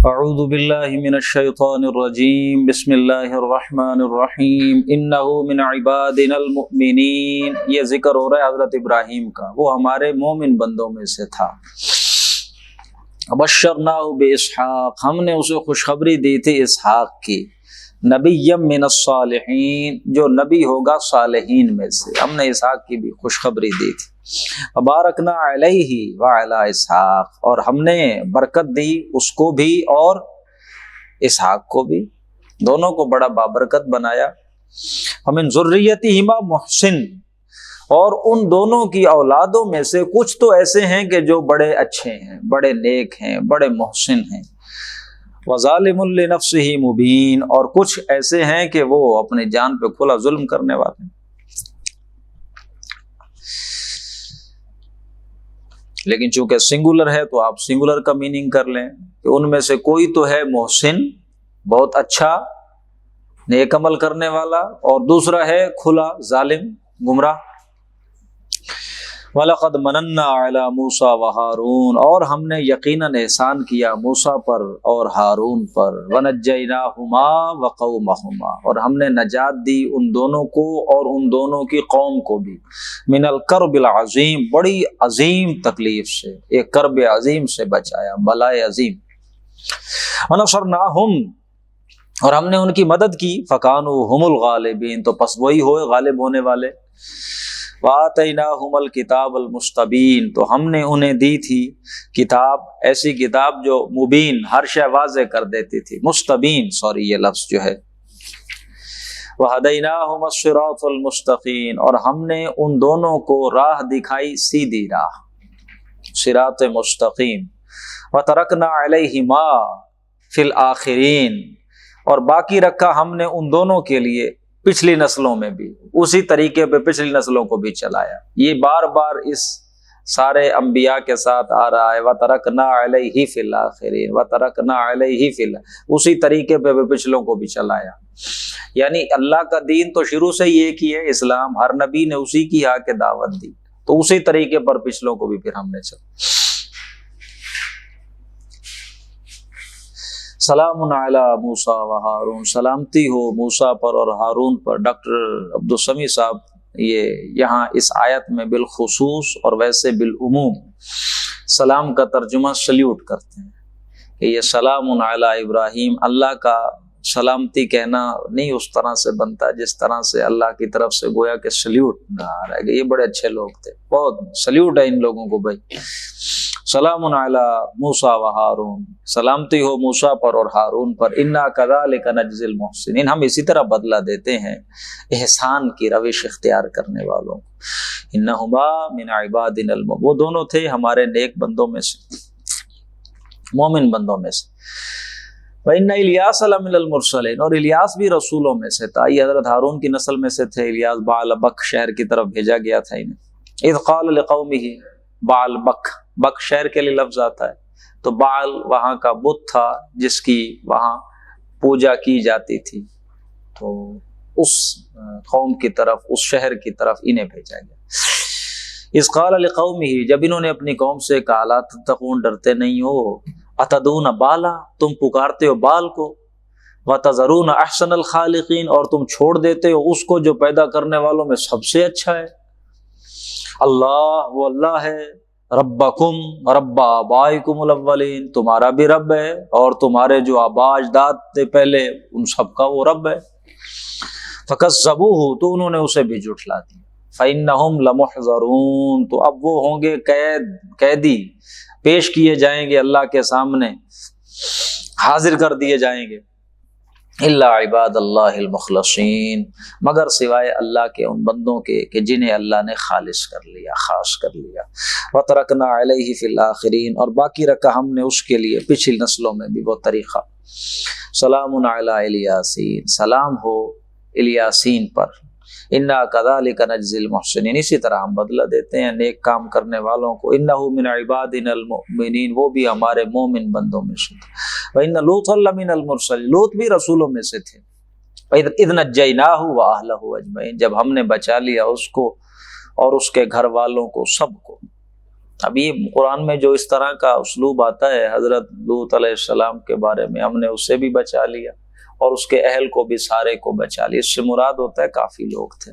اعوذ باللہ من الشیطان الرجیم بسم اللہ الرحمن الرحیم انہ من عبادنا المؤمنین۔ یہ ذکر ہو رہا ہے حضرت ابراہیم کا، وہ ہمارے مومن بندوں میں سے تھا۔ بشرناہ باسحاق، ہم نے اسے خوشخبری دی تھی اسحاق کی، نبی من الصالحین، جو نبی ہوگا صالحین میں سے، ہم نے اسحاق کی بھی خوشخبری دی تھی۔ وبارکنا علیہ وعلی اسحاق، اور ہم نے برکت دی اس کو بھی اور اسحاق کو بھی، دونوں کو بڑا بابرکت بنایا۔ ومن ذریتہما محسن، اور ان دونوں کی اولادوں میں سے کچھ تو ایسے ہیں کہ جو بڑے اچھے ہیں، بڑے نیک ہیں، بڑے محسن ہیں۔ وظالم لنفسہ مبین، اور کچھ ایسے ہیں کہ وہ اپنی جان پہ کھلا ظلم کرنے والے ہیں۔ لیکن چونکہ سنگولر ہے تو آپ سنگولر کا میننگ کر لیں کہ ان میں سے کوئی تو ہے محسن، بہت اچھا نیک عمل کرنے والا، اور دوسرا ہے کھلا ظالم، گمراہ۔ وَلَقَدْ مَنَنَّا عَلَى مُوسَى وَهَارُونَ، اور ہم نے یقیناً احسان کیا موسیٰ پر اور ہارون پر۔ وَنَجَّيْنَاهُمَا وَقَوْمَهُمَا، اور ہم نے نجات دی ان دونوں کو اور ان دونوں کی قوم کو بھی، من الکرب العظیم، بڑی عظیم تکلیف سے، ایک کرب عظیم سے بچایا، بلائے عظیم۔ وَنَصَرْنَاهُمْ، اور ہم نے ان کی مدد کی، فَكَانُوا هُمُ الْغَالِبِينَ، تو پس وہی ہوئے غالب ہونے والے۔ وَآتَيْنَاهُمَ الْكِتَابَ الْمُسْتَبِينَ، تو ہم نے انہیں دی تھی کتاب، ایسی کتاب جو مبین، ہر شے واضح کر دیتی تھی، مستبین، یہ لفظ جو ہے۔ وَهَدَيْنَاهُمَ الصِّرَاطَ الْمُسْتَقِيمَ، اور ہم نے ان دونوں کو راہ دکھائی، سیدھی راہ، صراط مستقیم۔ وَتَرَكْنَا عَلَيْهِمَا فِي الْآخِرِينَ، اور باقی رکھا ہم نے ان دونوں کے لیے پچھلی نسلوں میں بھی، اسی طریقے پہ پچھلی نسلوں کو بھی چلایا۔ یہ بار بار اس سارے انبیاء کے ساتھ آ رہا ہے، وَتَرَكْنَا عَلَيْهِ فِي الْآخِرِينَ، وَتَرَكْنَا عَلَيْهِ فِي اسی طریقے پہ پچھلوں کو بھی چلایا۔ یعنی اللہ کا دین تو شروع سے ہی ایک ہی ہے، اسلام، ہر نبی نے اسی کی آ کے دعوت دی، تو اسی طریقے پر پچھلوں کو بھی پھر ہم نے چلا۔ سلام علی موسیٰ و ہارون، سلامتی ہو موسیٰ پر اور ہارون پر۔ ڈاکٹر عبدالسمیع صاحب یہ یہاں اس آیت میں بالخصوص اور ویسے بالعموم سلام کا ترجمہ سلیوٹ کرتے ہیں کہ یہ سلام علی ابراہیم، اللہ کا سلامتی کہنا نہیں اس طرح سے بنتا جس طرح سے اللہ کی طرف سے گویا کہ سلیوٹ نہ آ رہا ہے۔ یہ بڑے اچھے لوگ تھے، بہت سلیوٹ ہے ان لوگوں کو بھائی۔ سلام علی موسیٰ و ہارون، سلامتی ہو موسیٰ پر اور ہارون پر۔ انا کذالک نجزی المحسنین، ہم اسی طرح بدلہ دیتے ہیں احسان کی روش اختیار کرنے والوں کو۔ انہما من عبادنا المؤمنین، وہ دونوں تھے ہمارے نیک بندوں میں سے، مومن بندوں میں سے۔ وَإِنَّ إِلْيَاسَ لَمِنَ الْمُرْسَلِينَ، اور الیاس بھی رسولوں میں سے تھا، یہ حضرت ہارون کی نسل میں سے تھے۔ الیاس بعل بک شہر کی طرف بھیجا گیا تھا انہیں۔ اذ قال لقومہ، بعل بک، بک شہر کے لیے لفظ آتا ہے، تو بعل وہاں کا بت تھا جس کی وہاں پوجا کی جاتی تھی، تو اس قوم کی طرف، اس شہر کی طرف انہیں بھیجا گیا۔ اذ قال لقومہ، جب انہوں نے اپنی قوم سے کہا، لا تتقون، ڈرتے نہیں ہو، اتدون بالا، تم پکارتے ہو بال کو، وتذرون احسن الخالقین، اور تم چھوڑ دیتے ہو اس کو جو پیدا کرنے والوں میں سب سے اچھا ہے۔ اللہ، وہ اللہ ہے، ربکم رب آبائکم الاولین، تمہارا بھی رب ہے اور تمہارے جو آبا اجداد تھے پہلے ان سب کا وہ رب ہے۔ فکذبوہ، تو انہوں نے اسے بھی جھٹلا دیا۔ فإنہم لمحضرون، تو اب وہ ہوں گے قیدی، پیش کیے جائیں گے اللہ کے سامنے، حاضر کر دیے جائیں گے۔ الا عباد اللہ المخلصین، مگر سوائے اللہ کے ان بندوں کے کہ جنہیں اللہ نے خالص کر لیا، خاص کر لیا۔ وترکنا علیہ فی الآخرین، اور باقی رکھا ہم نے اس کے لیے پچھلی نسلوں میں بھی وہ طریقہ۔ سلام علی الیاسین، سلام ہو الیاسین پر۔ انا کذالک نجزی المحسنین، اسی طرح ہم بدلہ دیتے ہیں نیک کام کرنے والوں کو۔ انہ من عبادنا المؤمنین، وہ بھی ہمارے مومن بندوں میں سے تھے۔ وان لوطا لمن المرسلین، لوط بھی رسولوں میں سے تھے۔ اذ نجیناہ واہلہ اجمعین، جب ہم نے بچا لیا اس کو اور اس کے گھر والوں کو، سب کو۔ اب یہ قرآن میں جو اس طرح کا اسلوب آتا ہے حضرت لوط علیہ السلام کے بارے میں، ہم نے اسے بھی بچا لیا اور اس کے اہل کو بھی سارے کو بچا لیا۔ اس سے مراد ہوتا ہے کافی لوگ تھے،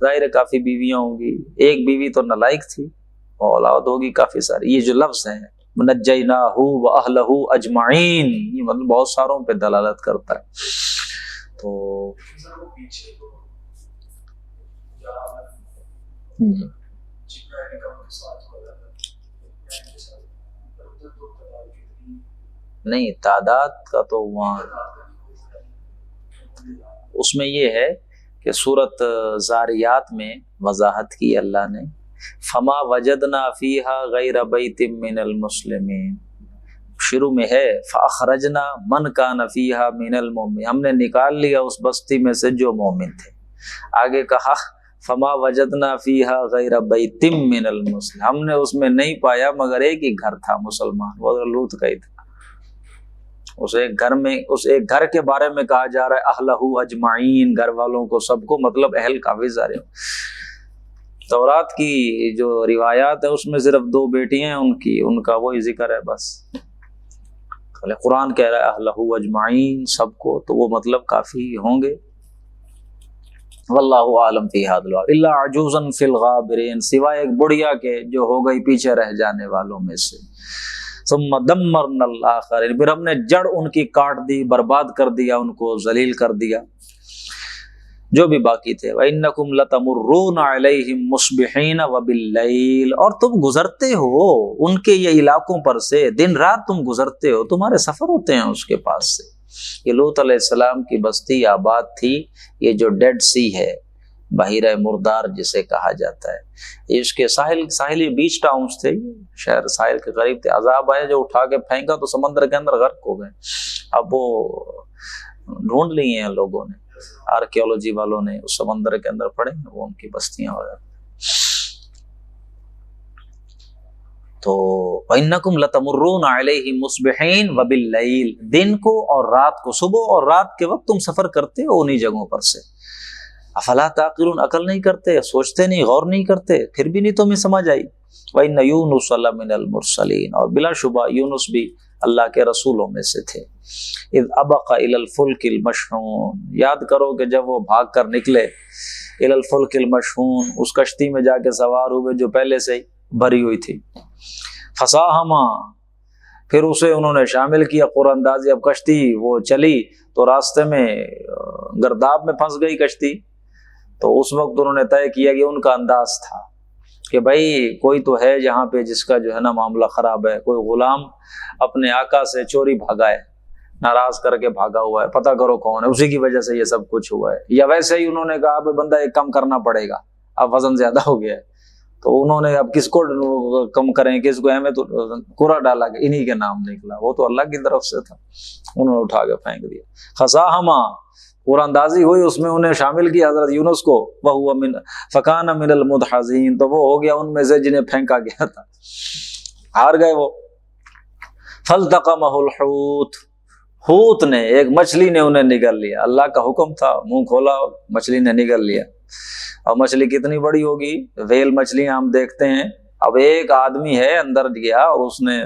ظاہر ہے کافی بیویاں ہوں گی، ایک بیوی تو نالائق تھی اور اولاد ہوگی کافی ساری۔ یہ جو لفظ ہیں نجیناہ واہلہ اجمعین، یہ مطلب بہت ساروں پہ دلالت کرتا ہے۔ تو نہیں، تعداد کا تو وہاں اس میں یہ ہے کہ سورۃ زاریات میں وضاحت کی اللہ نے، فما وجدنا فیہا غیر بیت من المسلمین، شروع میں ہے فاخرجنا من کان فیہا من المؤمنین، ہم نے نکال لیا اس بستی میں سے جو مومن تھے۔ آگے کہا فما وجدنا فیہا غیر بیت من المسلمین، ہم نے اس میں نہیں پایا مگر ایک ہی گھر تھا مسلمان، وہ لوط کا ہی تھا۔ اس ایک گھر میں، اس ایک گھر کے بارے میں کہا جا رہا ہے اہلہ اجمعین، گھر والوں کو سب کو، مطلب اہل کافی سارے ہوں۔ تورات کی جو روایات ہے اس میں صرف 2 بیٹیاں ہیں ان کا وہی ذکر ہے بس۔ قرآن کہہ رہا ہے اہلہ اجمعین، سب کو، تو وہ مطلب کافی ہوں گے۔ واللہ عالم فی ھذا الباب الا عجوزا فی الغابرین، سوائے ایک بڑھیا کے جو ہو گئی پیچھے رہ جانے والوں میں سے۔ ثم دمرنا الآخرین، پھر ہم نے جڑ ان کی کاٹ دی، برباد کر دیا، ان کو ذلیل کر دیا جو بھی باقی تھے۔ وَإِنَّكُمْ لَتَمُرُّونَ عَلَيْهِمْ مُصْبِحِينَ وَبِاللَّيْلِ، اور تم گزرتے ہو ان کے یہ علاقوں پر سے، دن رات تم گزرتے ہو، تمہارے سفر ہوتے ہیں اس کے پاس سے۔ یہ لوط علیہ السلام کی بستی آباد تھی، یہ جو ڈیڈ سی ہے، بحیرہ مردار جسے کہا جاتا ہے، یہ اس کے ساحلی بیچ ٹاؤنز تھے، شہر ساحل کے قریب تھے۔ عذاب آیا جو اٹھا کے پھینکا تو سمندر کے اندر غرق ہو گئے۔ اب وہ ڈھونڈ لی ہیں لوگوں نے، آرکیولوجی والوں نے، اس سمندر کے اندر پڑے وہ ان کی بستیاں ہو جاتی۔ تو وَإِنَّكُمْ لَتَمُرُّونَ عَلَيْهِمْ مُصْبِحِينَ وَبِاللَّيْلِ، دن کو اور رات کو، صبح اور رات کے وقت تم سفر کرتے ہو انہی جگہوں پر سے۔ افلا تعقلون، عقل نہیں کرتے، سوچتے نہیں، غور نہیں کرتے، پھر بھی نہیں تمہیں سمجھ آئی۔ وَإِنَّ يُونُسَ لَمِنَ الْمُرْسَلِينَ، اور بلا شبہ یونس بھی اللہ کے رسولوں میں سے تھے۔ اذ ابق الى الفلك المشحون، یاد کرو کہ جب وہ بھاگ کر نکلے الى الفلك المشحون، اس کشتی میں جا کے سوار ہوئے جو پہلے سے ہی بھری ہوئی تھی۔ فساہما، پھر اسے انہوں نے شامل کیا، قرآن اندازی، اب کشتی وہ چلی تو راستے میں گرداب میں پھنس گئی کشتی، تو اس وقت انہوں نے طے کیا کہ ان کا انداز تھا کہ بھائی کوئی تو ہے یہاں پہ جس کا جو ہے نا معاملہ خراب ہے، کوئی غلام اپنے آقا سے چوری بھاگا ہے، ناراض کر کے بھاگا ہوا ہے، پتہ کرو کون ہے، اسی کی وجہ سے یہ سب کچھ ہوا ہے۔ یا ویسے ہی انہوں نے کہا اب بندہ ایک کم کرنا پڑے گا، اب وزن زیادہ ہو گیا ہے، تو انہوں نے اب کس کو کم کریں، کس کو اہمیت، کوڑا ڈالا کہ انہی کے نام نکلا، وہ تو اللہ کی طرف سے تھا، انہوں نے اٹھا کے پھینک دیا۔ خساہما، قرآن اندازی ہوئی، اس میں انہیں شامل کیا حضرت یونس کو، وَهُوَ مِنْ فَكَانَ مِنَ الْمُدْحَضِينَ، تو وہ ہو گیا ان میں سے جنہیں پھینکا گیا تھا، ہار گئے وہ۔ فَالْتَقَمَهُ الْحُوتُ، حوت نے، ایک مچھلی نے انہیں نگل لیا، اللہ کا حکم تھا، منہ کھولا مچھلی نے نگل لیا۔ اور مچھلی کتنی بڑی ہوگی، ویل مچھلیاں ہم دیکھتے ہیں، اب ایک آدمی ہے اندر گیا اور اس نے،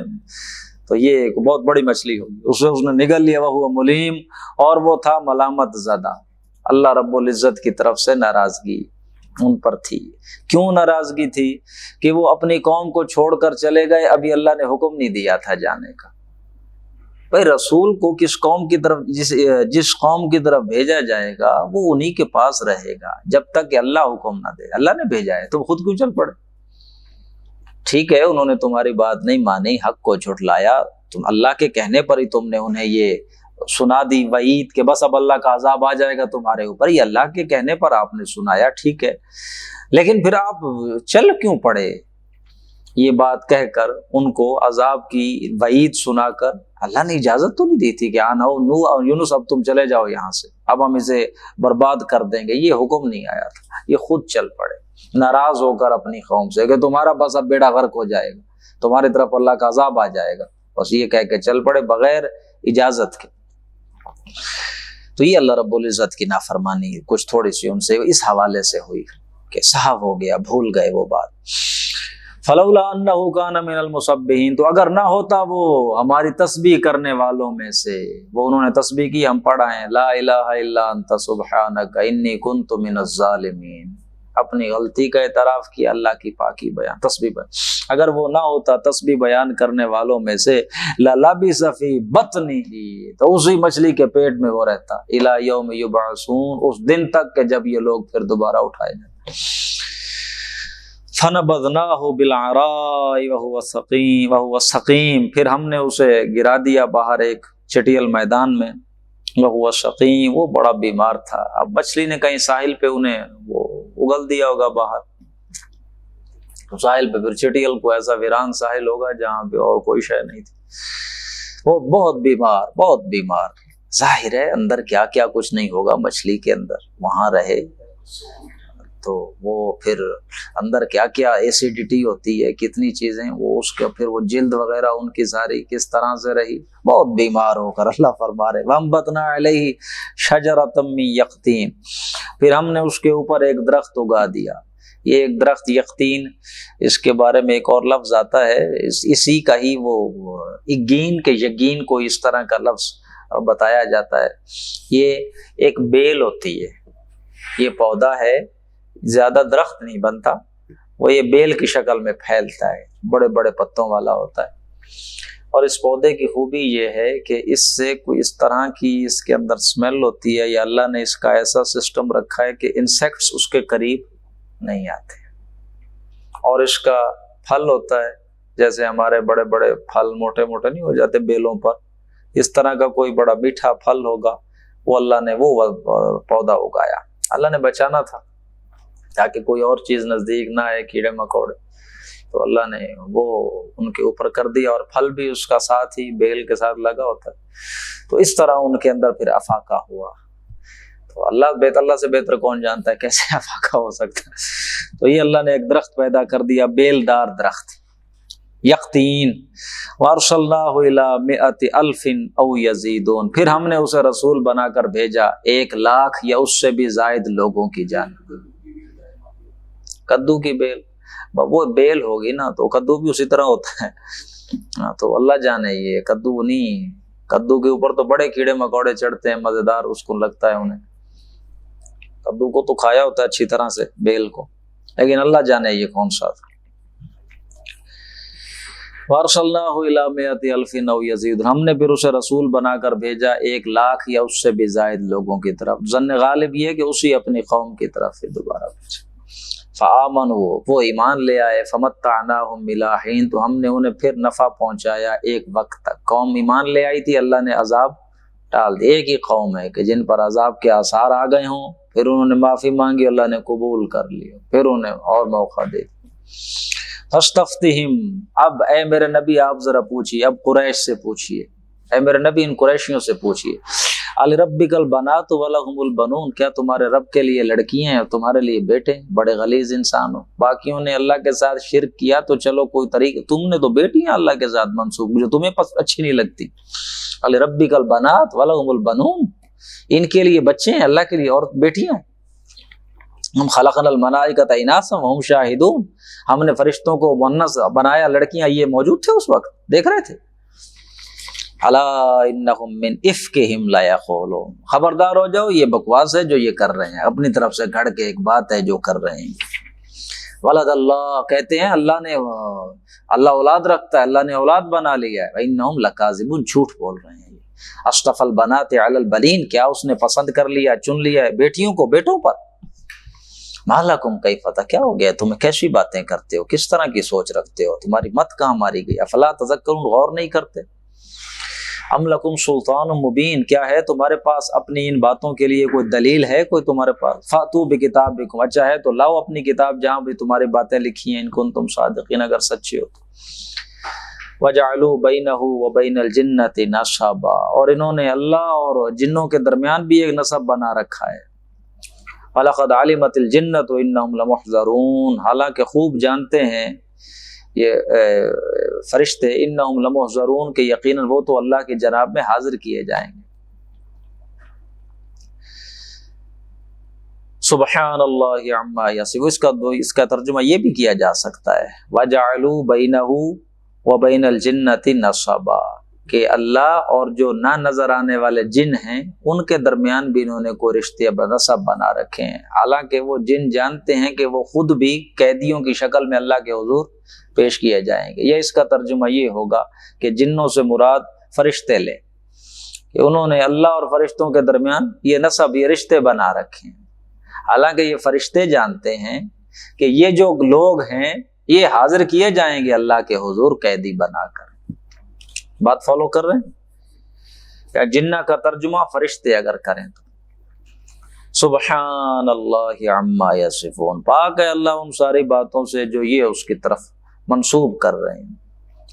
تو یہ ایک بہت بڑی مچھلی ہوگی، اس نے نگل لیا، وہ ملیم، اور وہ تھا ملامت زدہ، اللہ رب العزت کی طرف سے ناراضگی ان پر تھی۔ کیوں ناراضگی تھی؟ کہ وہ اپنی قوم کو چھوڑ کر چلے گئے، ابھی اللہ نے حکم نہیں دیا تھا جانے کا۔ بھائی رسول کو کس قوم کی طرف، جس قوم کی طرف بھیجا جائے گا وہ انہی کے پاس رہے گا جب تک کہ اللہ حکم نہ دے۔ اللہ نے بھیجا ہے تو خود کیوں چل پڑے؟ ٹھیک ہے انہوں نے تمہاری بات نہیں مانی، حق کو جھٹلایا، تم اللہ کے کہنے پر ہی تم نے انہیں یہ سنا دی وعید کہ بس اب اللہ کا عذاب آ جائے گا تمہارے اوپر، یہ اللہ کے کہنے پر آپ نے سنایا، ٹھیک ہے، لیکن پھر آپ چل کیوں پڑے؟ یہ بات کہہ کر ان کو عذاب کی وعید سنا کر اللہ نے اجازت تو نہیں دی تھی کہ نوح اور یونس اب تم چلے جاؤ یہاں سے، اب ہم اسے برباد کر دیں گے، یہ حکم نہیں آیا تھا، یہ خود چل پڑے ناراض ہو کر اپنی قوم سے کہ تمہارا بس اب بیڑا غرق ہو جائے گا، تمہاری طرف اللہ کا عذاب آ جائے گا، بس یہ کہہ کے چل پڑے بغیر اجازت کے۔ تو یہ اللہ رب العزت کی نافرمانی کچھ تھوڑی سی ان سے اس حوالے سے ہوئی کہ صاحب ہو گیا، بھول گئے وہ بات۔ فلولا انہ کان من المسبحین، تو اگر نہ ہوتا وہ ہماری تسبیح کرنے والوں میں سے، وہ انہوں نے تسبیح کی، ہم پڑھا ہے لا الہ الا انت سبحانک انی کنت من الظالمین، اپنی غلطی کا اعتراف کیا، اللہ کی پاکی بیان، تسبیح بیان۔ اگر وہ نہ ہوتا تسبیح بیان کرنے والوں میں سے للبث فی بطنہ، تو اسی مچھلی کے پیٹ میں وہ رہتا الی یوم یبعثون، اس دن تک کہ جب یہ لوگ پھر دوبارہ اٹھائے جائیں۔ فنبذناہ بالعراء وہو سقیم، پھر ہم نے اسے گرا دیا باہر ایک چٹیل میدان میں، وہو سقیم، وہ بڑا بیمار تھا۔ اب مچھلی نے کہیں ساحل پہ انہیں وہ اگل دیا ہوگا باہر، تو ساحل پہ پھر چٹیل کو ایسا ویران ساحل ہوگا جہاں پہ اور کوئی شے نہیں تھی، وہ بہت بیمار، ظاہر ہے اندر کیا کیا کچھ نہیں ہوگا مچھلی کے اندر، وہاں رہے تو وہ پھر اندر کیا کیا ایسیڈیٹی ہوتی ہے، کتنی چیزیں، وہ اس کا پھر وہ جلد وغیرہ ان کی ساری کس طرح سے رہی، بہت بیمار ہو کر اللہ فرما رہے وَأَنبَتْنَا عَلَيْهِ شَجَرَةً مِّن یقطین، پھر ہم نے اس کے اوپر ایک درخت اگا دیا۔ یہ ایک درخت یقطین، اس کے بارے میں ایک اور لفظ آتا ہے، اسی کا ہی وہ اگین کے یگین کو اس طرح کا لفظ بتایا جاتا ہے۔ یہ ایک بیل ہوتی ہے، یہ پودا ہے، زیادہ درخت نہیں بنتا، وہ یہ بیل کی شکل میں پھیلتا ہے، بڑے بڑے پتوں والا ہوتا ہے، اور اس پودے کی خوبی یہ ہے کہ اس سے کوئی اس طرح کی اس کے اندر اسمیل ہوتی ہے، یا اللہ نے اس کا ایسا سسٹم رکھا ہے کہ انسیکٹس اس کے قریب نہیں آتے، اور اس کا پھل ہوتا ہے جیسے ہمارے بڑے بڑے پھل موٹے موٹے نہیں ہو جاتے بیلوں پر، اس طرح کا کوئی بڑا میٹھا پھل ہوگا، وہ اللہ نے وہ پودا اگایا، اللہ نے بچانا تھا تاکہ کوئی اور چیز نزدیک نہ آئے، کیڑے مکوڑے، تو اللہ نے وہ ان کے اوپر کر دیا، اور پھل بھی اس کا ساتھ ہی بیل کے ساتھ لگا ہوتا ہے، تو اس طرح ان کے اندر پھر افاقہ ہوا۔ تو اللہ سے بہتر کون جانتا ہے کیسے افاقہ ہو سکتا ہے، تو یہ اللہ نے ایک درخت پیدا کر دیا، بیل دار درخت یقطین، وارسلناہ الی 100,000 او یزیدون، پھر ہم نے اسے رسول بنا کر بھیجا 1,00,000 یا اس سے بھی زائد لوگوں کی جانب۔ کدو کی بیل، وہ بیل ہوگی نا تو کدو بھی اسی طرح ہوتا ہے، تو اللہ جانے یہ کدو نہیں، کدو کے اوپر تو بڑے کیڑے مکوڑے چڑھتے ہیں، مزیدار اس کو لگتا ہے انہیں، کدو کو تو کھایا ہوتا ہے اچھی طرح سے، بیل کو، لیکن اللہ جانے یہ کون سا تھا۔ وارسلناہ الی 100,000 او یزیدون، ہم نے پھر اسے رسول بنا کر بھیجا 1,00,000 یا اس سے بھی زائد لوگوں کی طرف، ظن غالب یہ کہ اسی اپنی قوم کی طرف سے دوبارہ بھیجا۔ فآمنوا، وہ ایمان لے آئے، فمتعناہم الی حین، تو ہم نے انہیں پھر نفع پہنچایا ایک وقت تک۔ قوم ایمان لے آئی تھی، اللہ نے عذاب ٹال دیا، ایک ہی قوم ہے کہ جن پر عذاب کے آثار آ گئے ہوں، پھر انہوں نے معافی مانگی، اللہ نے قبول کر لیا، پھر انہیں اور موقع دے دیا۔ فاستفتہم، اب اے میرے نبی آپ ذرا پوچھیے، اب قریش سے پوچھیے، اے میرے نبی ان قریشیوں سے پوچھیے، الربک البنات ولہم البنون، کیا تمہارے رب کے لیے لڑکیاں ہیں اور تمہارے لیے بیٹے؟ بڑے غلیظ انسان ہو، باقیوں نے اللہ کے ساتھ شرک کیا تو چلو کوئی طریقہ، تم نے تو بیٹیاں اللہ کے ساتھ منسوب جو تمہیں اچھی نہیں لگتی۔ الربک البنات ولہم البنون، ان کے لیے بچے ہیں، اللہ کے لیے اور بیٹیاں ہیں۔ ہم خلقنا الملائکۃ اناثا وہم شاہدون، ہم نے فرشتوں کو مؤنث بنایا، لڑکیاں یہ موجود تھے اس وقت، دیکھ رہے تھے۔ الا انہم من افکہم لیقولون، خبردار ہو جاؤ یہ بکواس ہے جو یہ کر رہے ہیں، اپنی طرف سے گھڑ کے ایک بات ہے جو کر رہے ہیں۔ ولد اللہ، کہتے ہیں اللہ اولاد رکھتا ہے، اللہ نے اولاد بنا لیا ہے۔ انہم لکاذبون، جھوٹ بول رہے ہیں۔ اصطفى البنات علی البنین، کیا اس نے پسند کر لیا، چن لیا ہے بیٹیوں کو بیٹوں پر؟ ما لکم کیف، کیا ہو گیا تمہیں، کیسی باتیں کرتے ہو، کس طرح کی سوچ رکھتے ہو، تمہاری مت کہاں ماری گئی؟ افلا تذکرون، غور نہیں کرتے؟ ام لکم سلطان مبین، کیا ہے تمہارے پاس اپنی ان باتوں کے لیے کوئی دلیل ہے کوئی تمہارے پاس؟ فاتو بکتابکم، اچھا ہے تو لاؤ اپنی کتاب جہاں بھی تمہاری باتیں لکھی ہیں، ان کنتم صادقین، اگر سچے ہو تو۔ وجعلوا بینہ وبین الجنۃ نسبا، اور انہوں نے اللہ اور جنوں کے درمیان بھی ایک نسب بنا رکھا ہے۔ وَلَقَدْ عَلِمَتِ الْجِنَّةُ إِنَّهُمْ لَمُحْضَرُونَ، حالانکہ خوب جانتے ہیں یہ فرشتے، انہم لمحضرون، کہ یقیناً وہ تو اللہ کی جناب میں حاضر کیے جائیں گے۔ سبحان اللہ عما یصفون، اس کا ترجمہ یہ بھی کیا جا سکتا ہے وَجَعَلُوا بَيْنَهُ وَبَيْنَ الْجِنَّةِ نَصَبًا، کہ اللہ اور جو نہ نظر آنے والے جن ہیں ان کے درمیان بھی انہوں نے کوئی رشتے نسب بنا رکھے ہیں، حالانکہ وہ جن جانتے ہیں کہ وہ خود بھی قیدیوں کی شکل میں اللہ کے حضور پیش کیے جائیں گے۔ یہ اس کا ترجمہ یہ ہوگا کہ جنوں سے مراد فرشتے لیں، کہ انہوں نے اللہ اور فرشتوں کے درمیان یہ نسب، یہ رشتے بنا رکھے ہیں، حالانکہ یہ فرشتے جانتے ہیں کہ یہ جو لوگ ہیں یہ حاضر کیے جائیں گے اللہ کے حضور قیدی بنا کر۔ بات فالو کر رہے ہیں؟ یا جنہ کا ترجمہ فرشتے اگر کریں تو سبحان اللہ عما یصفون، پاک ہے اللہ ان ساری باتوں سے جو یہ اس کی طرف منسوب کر رہے ہیں۔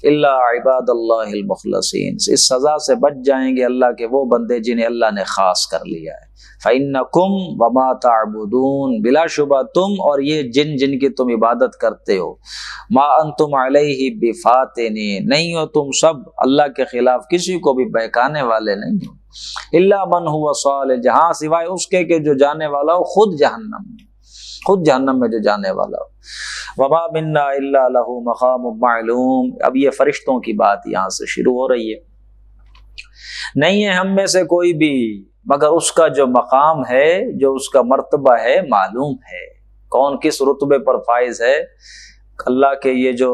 الا عباد اللہ المخلصین، اس سزا سے بچ جائیں گے اللہ کے وہ بندے جنہیں اللہ نے خاص کر لیا ہے۔ فَإِنَّكُمْ وَمَا تَعْبُدُونَ، بلا شبہ تم اور یہ جن کی تم عبادت کرتے ہو، ما انتم علیہ بفاتنین، نہیں ہو تم سب اللہ کے خلاف کسی کو بھی بہکانے والے نہیں ہو، الا من هو صال جہاں، سوائے اس کے کہ جو جانے والا ہو خود جہنم میں جو جانے والا ہو۔ وما منا الا له مقام معلوم، اب یہ فرشتوں کی بات یہاں سے شروع ہو رہی ہے، نہیں ہے ہم میں سے کوئی بھی مگر اس کا جو مقام ہے، جو اس کا مرتبہ ہے معلوم ہے، کون کس رتبے پر فائز ہے۔ اللہ کے یہ جو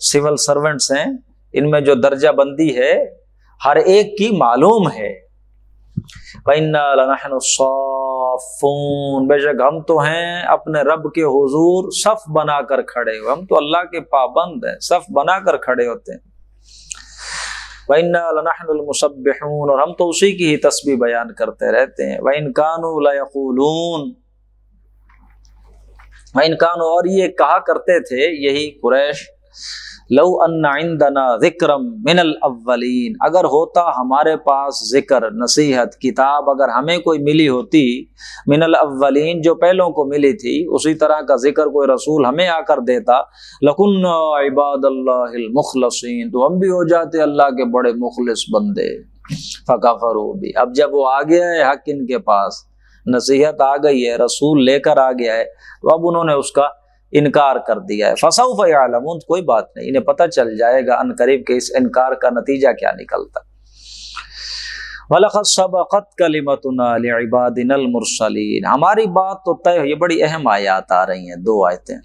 سول سرونٹس ہیں ان میں جو درجہ بندی ہے ہر ایک کی معلوم ہے۔ وَإِنَّا لَنَحْنُ الصَّافُّونَ، بے شک ہم تو ہیں اپنے رب کے حضور صف بنا کر کھڑے ہوئے، ہم تو اللہ کے پابند ہیں، صف بنا کر کھڑے ہوتے ہیں۔ وَإِنَّا لَنَحْنُ الْمُسَبِّحُونَ، اور ہم تو اسی کی ہی تسبیح بیان کرتے رہتے ہیں۔ وَإِن كَانُوا لَيَقُولُونَ، وَإِن كَانُوا، اور یہ کہا کرتے تھے یہی قریش، لو ان عندنا ذکر من الاولین، اگر ہوتا ہمارے پاس ذکر، نصیحت، کتاب اگر ہمیں کوئی ملی ہوتی من الاولین جو پہلوں کو ملی تھی، اسی طرح کا ذکر کوئی رسول ہمیں آ کر دیتا، لکنا عباد اللہ المخلصین، تو ہم بھی ہو جاتے اللہ کے بڑے مخلص بندے۔ فکفروا بھی، اب جب وہ آ گیا ہے حق ان کے پاس، نصیحت آ گئی ہے، رسول لے کر آ گیا ہے، تو اب انہوں نے اس کا انکار کر دیا ہے۔ فسوف یعلمون، کوئی بات نہیں، انہیں پتہ چل جائے گا ان قریب کہ اس انکار کا نتیجہ کیا نکلتا۔ وَلَقَدْ سَبَقَتْ كَلِمَتُنَا لِعِبَادِنَا الْمُرْسَلِينَ، ہماری بات تو طے، یہ بڑی اہم آیات آ رہی ہیں، 2 آیتیں۔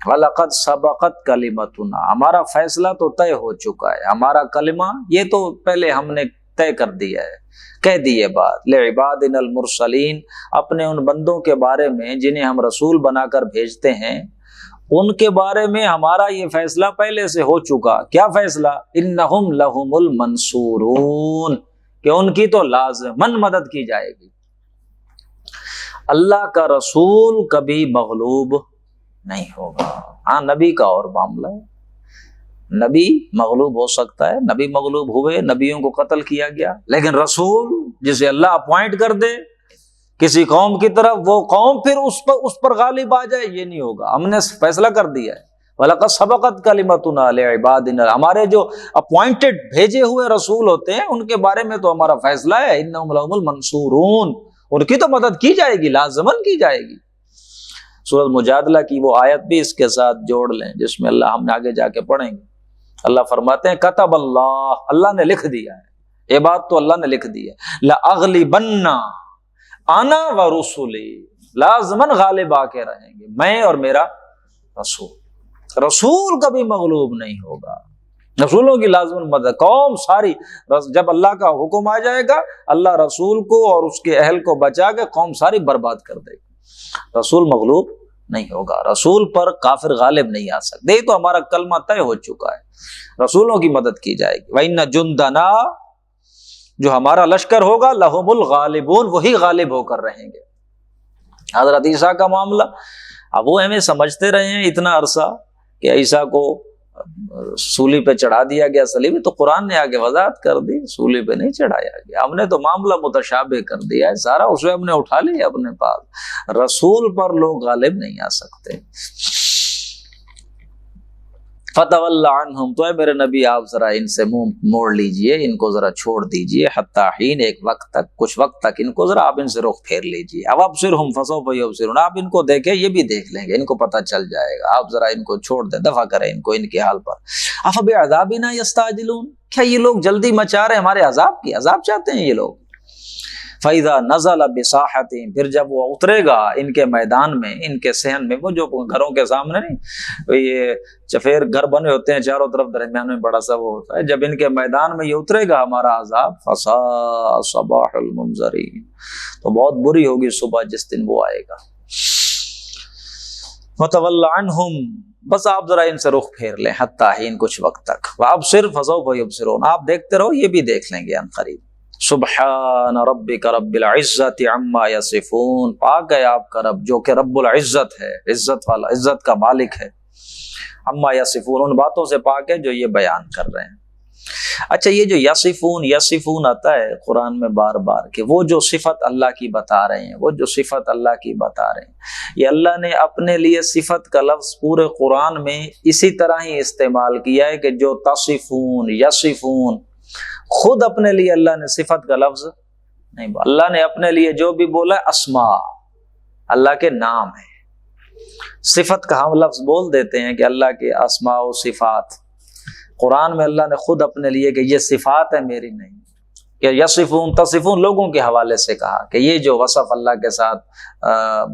وَلَقَدْ سَبَقَتْ كَلِمَتُنَا، ہمارا فیصلہ تو طے ہو چکا ہے، ہمارا کلمہ یہ تو پہلے ہم نے طے کر دیا ہے، کہہ دی یہ بات، لِعِبَادِنَا الْمُرْسَلِينَ، اپنے ان بندوں کے بارے میں جنہیں ہم رسول بنا کر بھیجتے ہیں، ان کے بارے میں ہمارا یہ فیصلہ پہلے سے ہو چکا۔ کیا فیصلہ؟ انہم لہم المنصورون، کہ ان کی تو لازماً مدد کی جائے گی۔ اللہ کا رسول کبھی مغلوب نہیں ہوگا۔ ہاں نبی کا اور معاملہ ہے، نبی مغلوب ہو سکتا ہے، نبی مغلوب ہوئے، نبیوں کو قتل کیا گیا، لیکن رسول جسے اللہ اپوائنٹ کر دے کسی قوم کی طرف، وہ قوم پھر اس پر غالب آ جائے، یہ نہیں ہوگا۔ ہم نے فیصلہ کر دیا ہے، وَلَقَدْ سَبَقَتْ كَلِمَتُنَا لِعِبَادِنَا، ہمارے جو اپوائنٹڈ بھیجے ہوئے رسول ہوتے ہیں ان کے بارے میں تو ہمارا فیصلہ ہے، اِنَّهُمْ لَهُمُ الْمَنْصُورُونَ، ان کی تو مدد کی جائے گی، لازماً کی جائے گی۔ سورۃ مجادلہ کی وہ آیت بھی اس کے ساتھ جوڑ لیں جس میں اللہ، ہم نے آگے جا کے پڑھیں گے، اللہ فرماتے ہیں کتب اللہ، اللہ نے لکھ دیا ہے، یہ بات تو اللہ نے لکھ دی ہے، لَأَغْلِبَنَّ انا و رسولی، لازماً غالب آ کے رہیں گے میں اور میرا رسول۔ رسول کبھی مغلوب نہیں ہوگا، رسولوں کی لازماً مدد، قوم ساری، جب اللہ کا حکم آ جائے گا اللہ رسول کو اور اس کے اہل کو بچا کے قوم ساری برباد کر دے گی، رسول مغلوب نہیں ہوگا، رسول پر کافر غالب نہیں آ سکتے، یہ تو ہمارا کلمہ طے ہو چکا ہے، رسولوں کی مدد کی جائے گی۔ وَإِنَّ جُنْدَنَا، جو ہمارا لشکر ہوگا، لہم الغالبون، وہی غالب ہو کر رہیں گے۔ حضرت عیسیٰ کا معاملہ، اب وہ ہمیں سمجھتے رہے ہیں اتنا عرصہ کہ عیسیٰ کو سولی پہ چڑھا دیا گیا، صلیب، تو قرآن نے آگے وضاحت کر دی، سولی پہ نہیں چڑھایا گیا، ہم نے تو معاملہ متشابہ کر دیا ہے سارا، اسے ہم نے اٹھا لیا اپنے پاس، رسول پر لوگ غالب نہیں آ سکتے۔ فتول عنہم، تو اے میرے نبی آپ ذرا ان سے منہ موڑ لیجئے، ان کو ذرا چھوڑ دیجئے، حتی حین، ایک وقت تک، کچھ وقت تک ان کو ذرا آپ ان سے رخ پھیر لیجئے۔ اب ابصرہم فسوف یبصرون، آپ ان کو دیکھیں یہ بھی دیکھ لیں گے، ان کو پتہ چل جائے گا، آپ ذرا ان کو چھوڑ دیں، دفع کریں ان کو ان کے حال پر۔ افبعذابنا یستعجلون، کیا یہ لوگ جلدی مچا رہے ہیں ہمارے عذاب کی، عذاب چاہتے ہیں یہ لوگ۔ فَإِذَا نَزَلَ بِسَاحَتِهِمْ، پھر جب وہ اترے گا ان کے میدان میں، ان کے صحن میں، وہ جو گھروں کے سامنے نہیں یہ چفیر گھر بنے ہوتے ہیں چاروں طرف، درمیان میں بڑا سا وہ ہوتا ہے، جب ان کے میدان میں یہ اترے گا ہمارا عذاب، فَسَاءَ صَبَاحُ الْمُنذَرِينَ، تو بہت بری ہوگی صبح جس دن وہ آئے گا۔ وَتَوَلَّ عَنْهُمْ، بس آپ ذرا ان سے رخ پھیر لیں، حتی حین، کچھ وقت تک۔ وَأَبْصِرْ فَسَوْفَ يُبْصِرُونَ، آپ دیکھتے رہو یہ بھی دیکھ لیں گے عنقریب۔ سبحان ربک رب العزت عما یصفون، پاک ہے آپ کا رب جو کہ رب العزت ہے، عزت والا، عزت کا مالک ہے، عما یصفون، ان باتوں سے پاک ہے جو یہ بیان کر رہے ہیں۔ اچھا، یہ جو یصفون آتا ہے قرآن میں بار بار، کہ وہ جو صفت اللہ کی بتا رہے ہیں، وہ جو صفت اللہ کی بتا رہے ہیں، یہ اللہ نے اپنے لیے صفت کا لفظ پورے قرآن میں اسی طرح ہی استعمال کیا ہے، کہ جو تصفون، یصفون، خود اپنے لیے اللہ نے صفت کا لفظ نہیں بولا، اللہ نے اپنے لیے جو بھی بولا ہے اسماء، اللہ کے نام ہے۔ صفت کا ہم لفظ بول دیتے ہیں کہ اللہ کے اسماء و صفات، قرآن میں اللہ نے خود اپنے لیے کہ یہ صفات ہے میری نہیں، کہ یصفون تصفون لوگوں کے حوالے سے کہا کہ یہ جو وصف اللہ کے ساتھ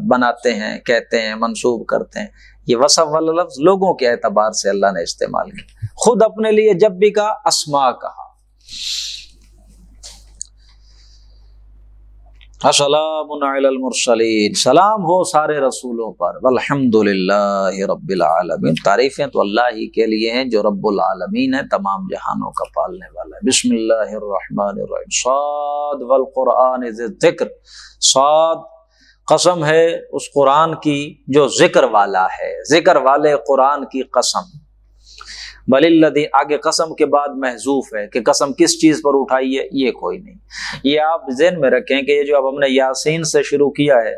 بناتے ہیں، کہتے ہیں، منسوب کرتے ہیں، یہ وصف والا لفظ لوگوں کے اعتبار سے اللہ نے استعمال کیا، خود اپنے لیے جب بھی کہا اسماء کہا۔ السلام علی المرسلین، سلام ہو سارے رسولوں پر، والحمد للہ رب العالمین، تعریفیں تو اللہ ہی کے لیے ہیں جو رب العالمین ہے، تمام جہانوں کا پالنے والا ہے۔ بسم اللہ الرحمن الرحیم، صاد والقرآن ذی الذکر، صاد قسم ہے اس قرآن کی جو ذکر والا ہے، ذکر والے قرآن کی قسم۔ بل الذی، آگے قسم کے بعد محذوف ہے، کہ قسم کس چیز پر اٹھائی ہے یہ کوئی نہیں، یہ آپ ذہن میں رکھیں کہ یہ جو اب ہم نے یاسین سے شروع کیا ہے،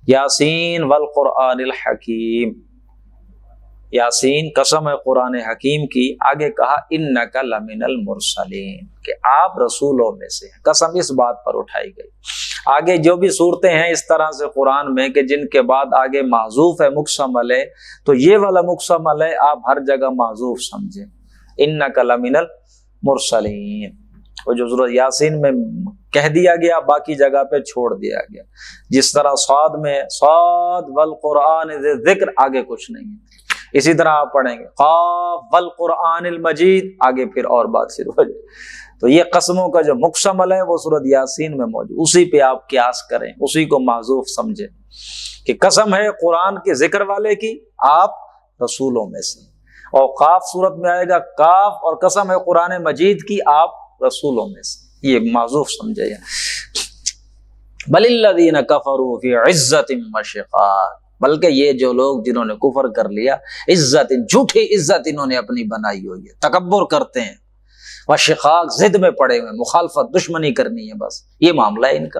یاسین والقرآن الحکیم، یاسین قسم ہے قرآن حکیم کی، آگے کہا انک لمن المرسلین، کہ آپ رسولوں میں سے ہیں، قسم اس بات پر اٹھائی گئی۔ آگے جو بھی صورتیں ہیں اس طرح سے قرآن میں کہ جن کے بعد آگے معذوف ہے، مقسم ہے، تو یہ والا مقسم ہے آپ ہر جگہ معذوف سمجھیں، انک لمن المرسلین، وہ جو ضرورت یاسین میں کہہ دیا گیا باقی جگہ پہ چھوڑ دیا گیا، جس طرح صاد میں صاد والقرآن ذی ذکر آگے کچھ نہیں ہے، اسی طرح آپ پڑھیں گے قاف والقرآن المجید، آگے پھر اور بات شروع ہو جائے۔ تو یہ قسموں کا جو مقسم ہے وہ سورۃ یاسین میں موجود، اسی پہ آپ قیاس کریں، اسی کو معذوف سمجھیں کہ قسم ہے قرآن کے ذکر والے کی، آپ رسولوں میں سے، اور قاف صورت میں آئے گا کاف، اور قسم ہے قرآن مجید کی، آپ رسولوں میں سے، یہ معذوف سمجھے۔ بل الذین کفروا فی عزت وشقاق، بلکہ یہ جو لوگ جنہوں نے کفر کر لیا، عزت، جھوٹی عزت انہوں نے اپنی بنائی ہوئی ہے، تکبر کرتے ہیں، وشقاق، ضد میں پڑے ہوئے، مخالفت، دشمنی کرنی ہے، بس یہ معاملہ ہے ان کا۔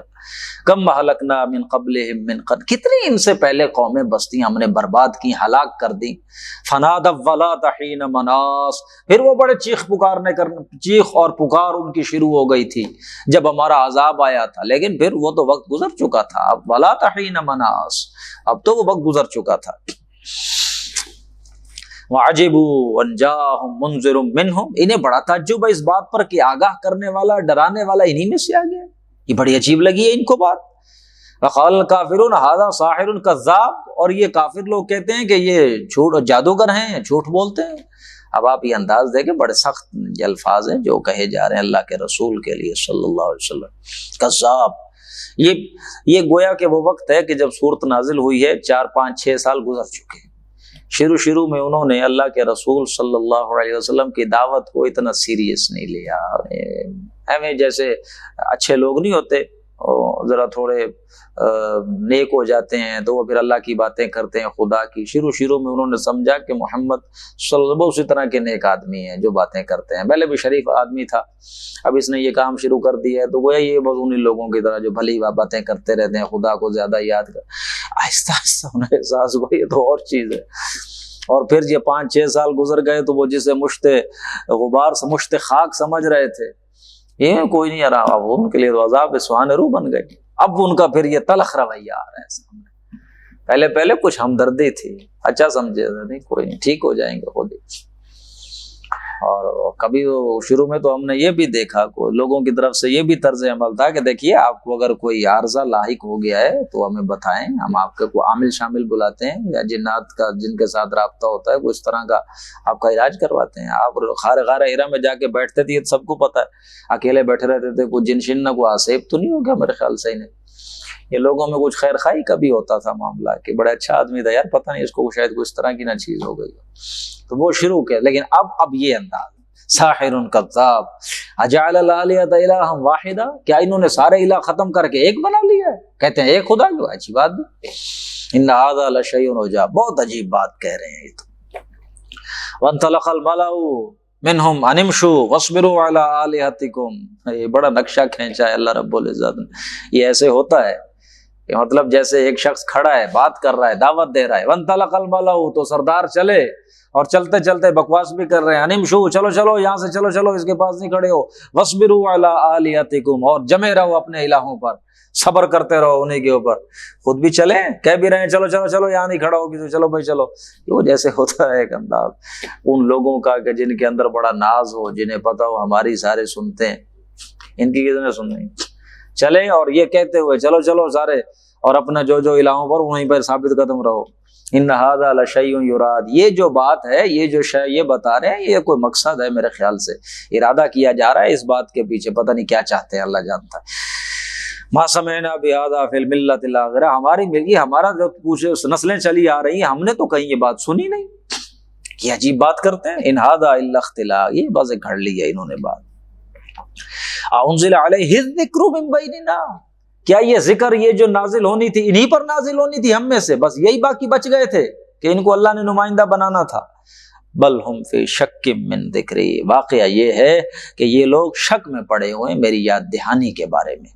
کم اہلکنا من قبلہم من قرن، کتنی ان سے پہلے قومیں بستیاں ہم نے برباد کی، ہلاک کر دی۔ فنادوا الظلاۃ حین مناص، پھر وہ بڑے چیخ اور پکار ان کی شروع ہو گئی تھی جب ہمارا عذاب آیا تھا، لیکن پھر وہ تو وقت گزر چکا تھا، اب ولاۃ حین مناص، اب تو وہ وقت گزر چکا تھا۔ وَعَجِبُوا أَن جَاءَهُم مُنذِرٌ مِّنْهُمْ، انہیں بڑا تعجب ہے اس بات پر کہ آگاہ کرنے والا، ڈرانے والا انہی میں سے آ گیا، یہ بڑی عجیب لگی ہے ان کو بات۔ وَقَالَ الْكَافِرُونَ هَٰذَا سَاحِرٌ كَذَّابٌ، اور یہ کافر لوگ کہتے ہیں کہ یہ جھوٹ جادوگر ہیں، جھوٹ بولتے ہیں۔ اب آپ یہ انداز دیکھیں، بڑے سخت یہ الفاظ ہیں جو کہے جا رہے ہیں اللہ کے رسول کے لیے صلی اللہ علیہ وسلم، کذاب۔ یہ گویا کہ وہ وقت ہے کہ جب سورت نازل ہوئی ہے، 4 5 6 سال گزر چکے ہیں۔ شروع میں انہوں نے اللہ کے رسول صلی اللہ علیہ وسلم کی دعوت کو اتنا سیریس نہیں لیا، ہمیں جیسے اچھے لوگ نہیں ہوتے، ذرا تھوڑے نیک ہو جاتے ہیں تو وہ پھر اللہ کی باتیں کرتے ہیں، خدا کی۔ شروع میں انہوں نے سمجھا کہ محمد صلی اللہ علیہ وسلم اسی طرح کے نیک آدمی ہیں جو باتیں کرتے ہیں، پہلے بھی شریف آدمی تھا، اب اس نے یہ کام شروع کر دیا ہے تو گویا یہ بس انہی لوگوں کی طرح جو بھلی باتیں کرتے رہتے ہیں، خدا کو زیادہ یاد کر۔ آہستہ آہستہ انہیں احساس ہوا یہ تو اور چیز ہے، اور پھر یہ 5-6 سال گزر گئے تو وہ جسے مشت غبار سے مشت خاک سمجھ رہے تھے، یہ کوئی نہیں آ رہا، اب ان کے لیے تو عذاب سبحان روح بن گئی۔ اب ان کا پھر یہ تلخ رویہ آ رہا ہے سامنے۔ پہلے کچھ ہمدردی تھی، اچھا سمجھے، نہیں کوئی نہیں، ٹھیک ہو جائیں گے خود ہی۔ اور کبھی شروع میں تو ہم نے یہ بھی دیکھا لوگوں کی طرف سے یہ بھی طرز عمل تھا کہ دیکھیے آپ کو اگر کوئی عارضہ لاحق ہو گیا ہے تو ہمیں بتائیں، ہم آپ کے کو عامل شامل بلاتے ہیں، یا جنات کا جن کے ساتھ رابطہ ہوتا ہے کچھ طرح کا آپ کا علاج کرواتے ہیں۔ آپ غار ہیرا میں جا کے بیٹھتے تھے، یہ سب کو پتہ ہے، اکیلے بیٹھے رہتے تھے، کوئی جن شن نہ کوئی آسیب تو نہیں ہو گیا میرے خیال سے انہیں، یہ لوگوں میں کچھ خیر خائی کا بھی ہوتا تھا معاملہ کہ بڑا اچھا آدمی تھا یار، پتہ نہیں اس کو شاید کچھ طرح کی نہ چیز ہو گئی، تو وہ شروع کیا۔ لیکن اب یہ انداز ساحر کذاب اجعل الالهۃ الہا واحدا، کیا انہوں نے سارے الہ ختم کر کے ایک بنا لیا ہے؟ کہتے ہیں ایک خدا، جو اچھی بات بھی، ان ھذا لشیء عجاب، بہت عجیب بات کہہ رہے ہیں یہ تو۔ وانطلق الملأ منهم ان امشوا واصبروا علی آلہتکم، یہ بڑا نقشہ کھینچا ہے اللہ رب العزت نے۔ یہ ایسے ہوتا ہے کہ مطلب جیسے ایک شخص کھڑا ہے، بات کر رہا ہے، دعوت دے رہا ہے، وانطلق الملأ، تو سردار چلے اور چلتے چلتے بکواس بھی کر رہے ہیں، انمشو، چلو چلو یہاں سے، چلو چلو اس کے پاس نہیں کھڑے ہو، وصبروا علی آلہتکم، اور جمے رہو اپنے الہوں پر، صبر کرتے رہو انہیں کے اوپر، خود بھی چلیں، کہہ بھی رہے ہیں چلو چلو چلو یہاں نہیں کھڑا ہوگی تو چلو بھائی چلو۔ وہ جیسے ہوتا ہے ایک انداز ان لوگوں کا کہ جن کے اندر بڑا ناز ہو، جنہیں پتا ہو ہماری سارے سنتے ہیں، ان کی کسی نے سننی، چلیں اور یہ کہتے ہوئے چلو چلو سارے، اور اپنا جو الہوں پر وہیں پر ثابت قدم رہو۔ ان ھذا لشیء یراد، یہ جو بات ہے، یہ جو شے یہ بتا رہے ہیں، یہ کوئی مقصد ہے میرے خیال سے، ارادہ کیا جا رہا ہے اس بات کے پیچھے، پتہ نہیں کیا چاہتے ہیں، اللہ جانتا ہے۔ ما سمعنا بہذا فی الملۃ الاخرہ، ہماری ملکی، ہمارا جو پوچھے نسلیں چلی آ رہی ہیں، ہم نے تو کہیں یہ بات سنی نہیں، یہ عجیب بات کرتے ہیں۔ ان ھذا الا اختلاق، یہ بازے گھڑ لی ہے انہوں نے بات۔ انزل علیہ الذکر من بیننا، کیا یہ ذکر یہ جو نازل ہونی تھی انہی پر نازل ہونی تھی ہم میں سے، بس یہی باقی بچ گئے تھے کہ ان کو اللہ نے نمائندہ بنانا تھا؟ بل ہم فی شک من ذکری، واقعہ یہ ہے کہ یہ لوگ شک میں پڑے ہوئے ہیں میری یاد دہانی کے بارے میں۔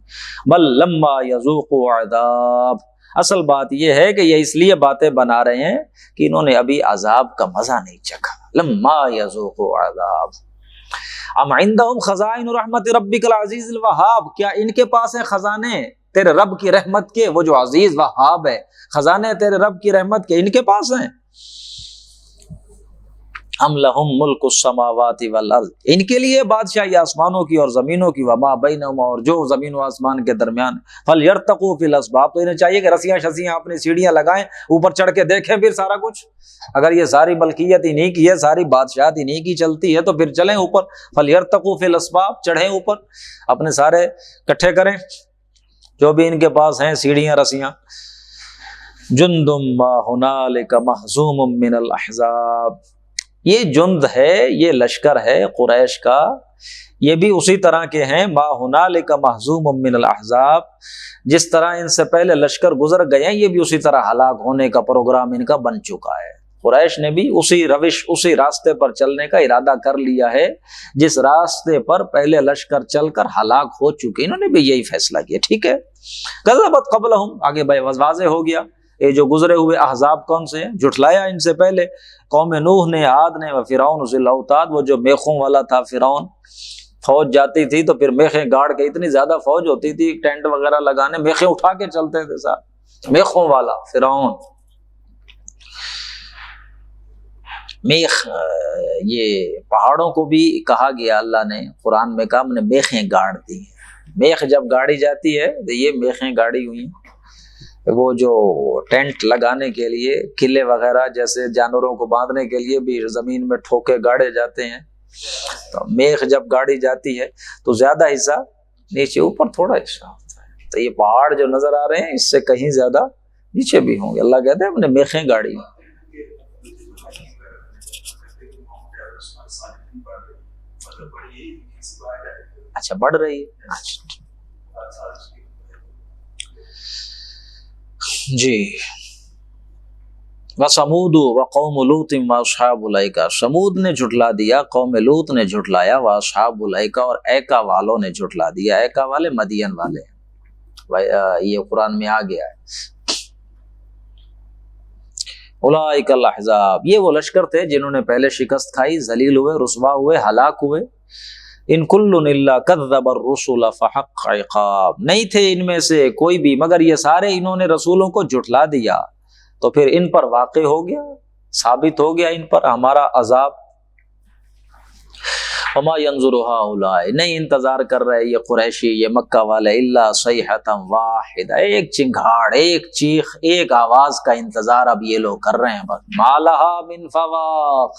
بل لما یذوقوا عذاب، اصل بات یہ ہے کہ یہ اس لیے باتیں بنا رہے ہیں کہ انہوں نے ابھی عذاب کا مزہ نہیں چکھا۔ لما یذوقوا عذاب، ام عندهم خزائن رحمت ربک العزیز الوہاب، کیا ان کے پاس ہیں خزانے تیرے رب کی رحمت کے، وہ جو عزیز وہاب ہے، خزانے تیرے رب کی رحمت کے ان کے پاس ہیں؟ ام لہم ملک السماوات والارض، ان کے لیے بادشاہی آسمانوں کی اور زمینوں کی، وما بینہما، اور جو زمین و آسمان کے درمیان، فلیرتقوا فی الاسباب، تو انہیں چاہیے کہ رسیاں شسیاں اپنی سیڑھیاں لگائیں، اوپر چڑھ کے دیکھیں پھر سارا کچھ، اگر یہ ساری ملکیت انہی کی ہے، ساری بادشاہت انہی کی چلتی ہے، تو پھر چلیں اوپر، فلیرتقوا فی الاسباب، چڑھیں اوپر، اپنے سارے کٹھے کریں جو بھی ان کے پاس ہیں سیڑھیاں رسیاں۔ جند ما ہنالک مہزوم من الاحزاب، یہ جند ہے، یہ لشکر ہے قریش کا، یہ بھی اسی طرح کے ہیں، ما ہنالک مہزوم من الاحزاب، جس طرح ان سے پہلے لشکر گزر گئے ہیں، یہ بھی اسی طرح ہلاک ہونے کا پروگرام ان کا بن چکا ہے۔ قریش نے بھی اسی روش، اسی راستے پر چلنے کا ارادہ کر لیا ہے جس راستے پر پہلے لشکر چل کر ہلاک ہو چکے، انہوں نے بھی یہی فیصلہ کیا، ٹھیک ہے۔ کذبت قبلہم، آگے بھائی واضح ہو گیا، یہ جو گزرے ہوئے احزاب کون سے ہیں، جھٹلایا ان سے پہلے قوم نوح نے، عاد نے، و فرعون ذی الاوتاد، وہ جو میخوں والا تھا فرعون، فوج جاتی تھی تو پھر میخیں گاڑ کے، اتنی زیادہ فوج ہوتی تھی ٹینٹ وغیرہ لگانے، میخیں اٹھا کے چلتے تھے صاحب، میخوں والا فرعون۔ میخ، یہ پہاڑوں کو بھی کہا گیا، اللہ نے قرآن میں کہا ہم نے میخیں گاڑ دی ہیں، میخ جب گاڑی جاتی ہے تو یہ میخیں گاڑی ہوئی، وہ جو ٹینٹ لگانے کے لیے، قلعے وغیرہ جیسے جانوروں کو باندھنے کے لیے بھی زمین میں ٹھوکے گاڑے جاتے ہیں، تو میخ جب گاڑی جاتی ہے تو زیادہ حصہ نیچے، اوپر تھوڑا حصہ ہوتا ہے، تو یہ پہاڑ جو نظر آ رہے ہیں اس سے کہیں زیادہ نیچے بھی ہوں گے، اللہ کہتے ہیں ہم نے میخیں گاڑی۔ اچھا بڑھ رہی ہے، جی۔ وَثَمُودُ وَقَوْمُ لُوطٍ وَأَصْحَابُ الْأَيْكَةِ، سمود نے جھٹلا دیا، قوم لوط نے جھٹلایا، وَأَصْحَابُ الْأَيْكَةِ، اور ایکا والوں نے جھٹلا دیا، ایکا والے مدین والے، یہ قرآن میں آ گیا ہے۔ اولئک الاحزاب، یہ وہ لشکر تھے جنہوں نے پہلے شکست کھائی، ذلیل ہوئے، رسوا ہوئے، ہلاک ہوئے۔ ان کل الا کذب الرسل فحق عقاب، نہیں تھے ان میں سے کوئی بھی مگر یہ سارے انہوں نے رسولوں کو جھٹلا دیا، تو پھر ان پر واقع ہو گیا، ثابت ہو گیا ان پر ہمارا عذاب۔ وما ينظر هؤلاء، نہیں انتظار کر رہے یہ قریشی، یہ مکہ والے، الا صیحة واحدہ، ایک چنگھاڑ، ایک چیخ، ایک آواز کا انتظار اب یہ لوگ کر رہے ہیں بس۔ ما لها من فواق،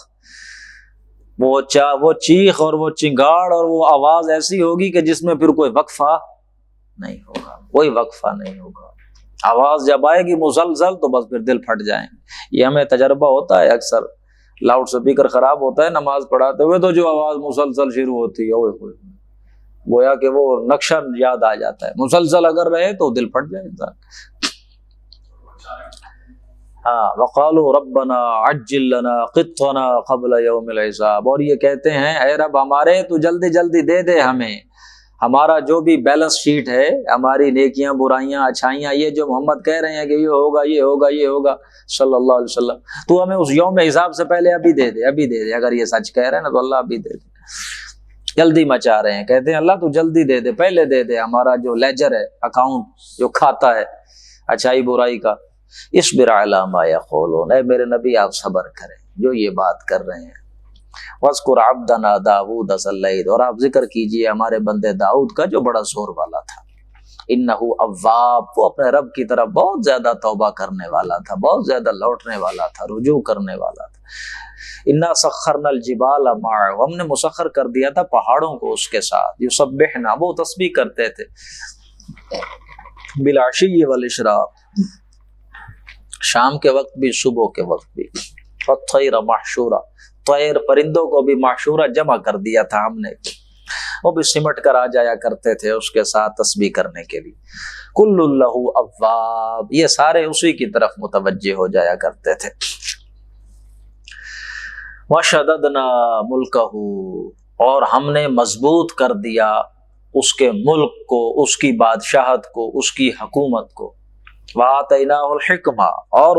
وہ چیخ اور وہ چنگاڑ اور وہ آواز ایسی ہوگی کہ جس میں پھر کوئی وقفہ نہیں ہوگا، کوئی وقفہ نہیں ہوگا۔ آواز جب آئے گی مسلسل تو بس پھر دل پھٹ جائیں گے۔ یہ ہمیں تجربہ ہوتا ہے اکثر، لاؤڈ سپیکر خراب ہوتا ہے نماز پڑھاتے ہوئے تو جو آواز مسلسل شروع ہوتی ہے گویا کہ وہ نقشہ یاد آ جاتا ہے، مسلسل اگر رہے تو دل پھٹ جائے انسان۔ ہاں، وقالوا ربنا عجل لنا قطنا قبل یوم الحساب، اور یہ کہتے ہیں اے رب ہمارے تو جلدی جلدی دے دے ہمیں ہمارا جو بھی بیلنس شیٹ ہے، ہماری نیکیاں برائیاں اچھائیاں، یہ جو محمد کہہ رہے ہیں کہ یہ ہوگا یہ ہوگا یہ ہوگا صلی اللہ علیہ وسلم، تو ہمیں اس یوم حساب سے پہلے ابھی دے دے، ابھی دے دے۔ اگر یہ سچ کہہ رہے ہیں نا تو اللہ ابھی دے دے، جلدی مچا رہے ہیں، کہتے ہیں اللہ تو جلدی دے دے، پہلے دے دے، ہمارا جو لیجر ہے، اکاؤنٹ جو کھاتا ہے اچھائی برائی کا۔ اصبر علی ما یقولون، اے میرے نبی آپ صبر کریں جو یہ بات کر رہے ہیں۔ وَاذْكُرْ عَبْدَنَا دَاوُودَ ذَا الْأَيْدِ، اور آپ ذکر کیجئے ہمارے بندے داؤد کا جو بڑا زور والا تھا۔ اِنَّهُ اواب، وہ اپنے رب کی طرف بہت زیادہ توبہ کرنے والا تھا، بہت زیادہ لوٹنے والا تھا، رجوع کرنے والا تھا۔ اِنَّا سَخَّرْنَا الْجِبَالَ مَعَهُ، ہم نے مسخر کر دیا تھا پہاڑوں کو اس کے ساتھ، یسبحنا، وہ تسبیح کرتے تھے، بالعشی والاشراق، شام کے وقت بھی صبح کے وقت بھی۔ وَالطَّيْرَ مَحْشُورًا، طیر پرندوں کو بھی معشورہ جمع کر دیا تھا ہم نے، وہ بھی سمٹ کر آ جایا کرتے تھے اس کے ساتھ تسبیح کرنے کے لیے۔ کل لہ اواب، یہ سارے اسی کی طرف متوجہ ہو جایا کرتے تھے۔ وشددنا ملکہ، اور ہم نے مضبوط کر دیا اس کے ملک کو، اس کی بادشاہت کو، اس کی حکومت کو۔ وآتیناہ الحکمہ، اور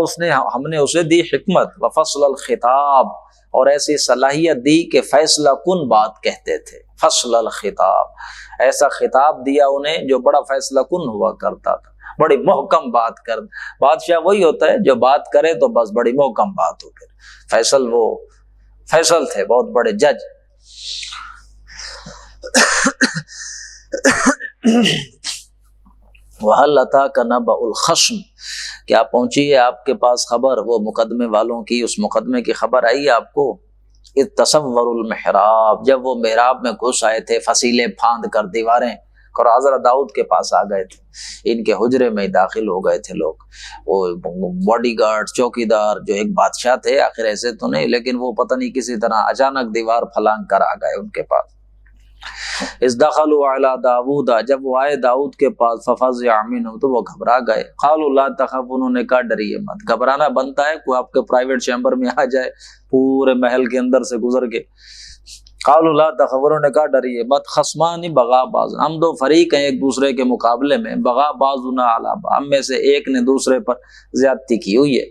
ہم نے اسے دی حکمت، وفصل الخطاب، اور ایسی صلاحیت دی کہ فیصلہ کن بات کہتے تھے، فصل الخطاب، ایسا خطاب دیا انہیں جو بڑا فیصلہ کن ہوا کرتا تھا، بڑی محکم بات کر۔ بادشاہ وہی ہوتا ہے جو بات کرے تو بس بڑی محکم بات ہو، پھر فیصل تھے، بہت بڑے جج۔ وَهَلْ أَتَاكَ نَبَأُ الْخَصْمِ، کیا پہنچی ہے آپ کے پاس خبر وہ مقدمے والوں کی، اس مقدمے کی خبر آئی آپ کو؟ اذ تصوروا المحراب، جب وہ محراب میں گھس آئے تھے، فصیلیں پھاند کر دیواریں، اور حضرت داؤد کے پاس آ گئے تھے، ان کے حجرے میں داخل ہو گئے تھے لوگ، وہ باڈی گارڈ، چوکیدار، جو ایک بادشاہ تھے آخر ایسے تو نہیں، لیکن وہ پتہ نہیں کسی طرح اچانک دیوار پھلانگ کر آ گئے ان کے پاس۔ اذ دخلوا علی داؤد، جب وہ آئے داؤد کے پاس، ففزع منهم، تو وہ گھبرا گئے۔ قالوا لا تخف، انہوں نے کہا ڈریے مت۔ گھبرانا بنتا ہے، کوئی آپ کے پرائیویٹ چیمبر میں آ جائے پورے محل کے اندر سے گزر کے۔ قالوا لا تخف، انہوں نے کہا ڈریے مت، خصمان بغا بعض، ہم دو فریق ہیں ایک دوسرے کے مقابلے میں، بغا بعضنا علی بعض، ہم میں سے ایک نے دوسرے پر زیادتی کی ہوئی ہے۔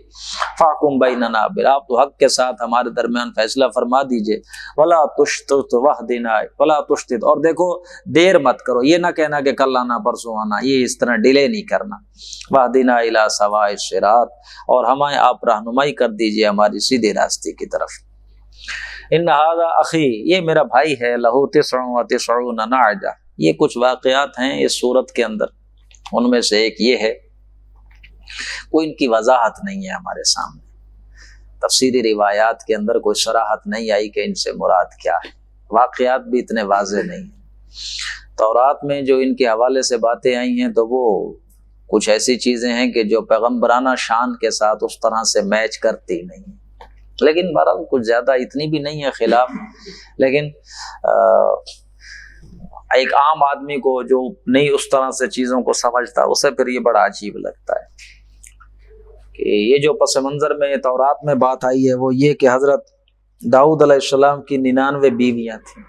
فاحکم بیننا، آپ تو حق کے ساتھ ہمارے درمیان فیصلہ فرما دیجئے۔ ولا تشتت واہدنا، ولا تشتت، اور دیکھو دیر مت کرو، یہ نہ کہنا کہ کل آنا پرسوں آنا، یہ اس طرح ڈیلے نہیں کرنا۔ واہدنا الی سواء الصراط، اور ہمیں آپ رہنمائی کر دیجئے ہماری سیدھے راستے کی طرف۔ ان ھذا اخی، یہ میرا بھائی ہے، لہ 99 نعجہ، یہ کچھ واقعات ہیں اس سورت کے اندر، ان میں سے ایک یہ ہے، کوئی ان کی وضاحت نہیں ہے ہمارے سامنے، تفسیری روایات کے اندر کوئی صراحت نہیں آئی کہ ان سے مراد کیا ہے، واقعات بھی اتنے واضح نہیں ہیں۔ تورات میں جو ان کے حوالے سے باتیں آئی ہیں تو وہ کچھ ایسی چیزیں ہیں کہ جو پیغمبرانہ شان کے ساتھ اس طرح سے میچ کرتی نہیں، لیکن بہرحال کچھ زیادہ اتنی بھی نہیں ہے خلاف، لیکن ایک عام آدمی کو جو نہیں اس طرح سے چیزوں کو سمجھتا، اسے پھر یہ بڑا عجیب لگتا ہے کہ یہ جو پس منظر میں تورات میں بات آئی ہے وہ یہ کہ حضرت داؤد علیہ السلام کی 99 بیویاں تھیں،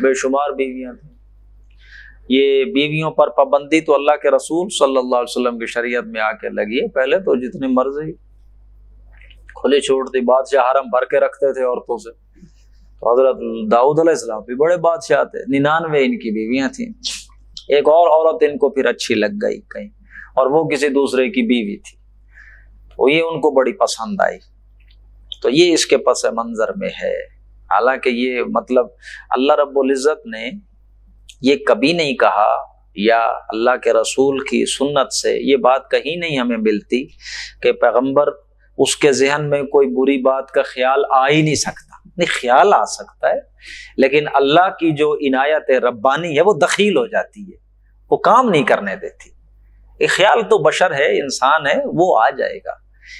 بے شمار بیویاں تھیں۔ یہ بیویوں پر پابندی تو اللہ کے رسول صلی اللہ علیہ وسلم کی شریعت میں آ کے لگی ہے، پہلے تو جتنی مرضی کھلی چھوٹ تھی، بادشاہ حرم بھر کے رکھتے تھے عورتوں سے. تو حضرت داؤد علیہ السلام بھی بڑے بادشاہ تھے، 99 ان کی بیویاں تھیں. ایک اور عورت ان کو پھر اچھی لگ گئی کہیں، اور وہ کسی دوسرے کی بیوی تھی، تو یہ ان کو بڑی پسند آئی. تو یہ اس کے پس منظر میں ہے. حالانکہ یہ مطلب اللہ رب العزت نے یہ کبھی نہیں کہا، یا اللہ کے رسول کی سنت سے یہ بات کہیں نہیں ہمیں ملتی کہ پیغمبر اس کے ذہن میں کوئی بری بات کا خیال آ ہی نہیں سکتا. نہیں، خیال آ سکتا ہے، لیکن اللہ کی جو عنایت ربانی ہے وہ دخیل ہو جاتی ہے، وہ کام نہیں کرنے دیتی. یہ خیال تو بشر ہے، انسان ہے، وہ آ جائے گا،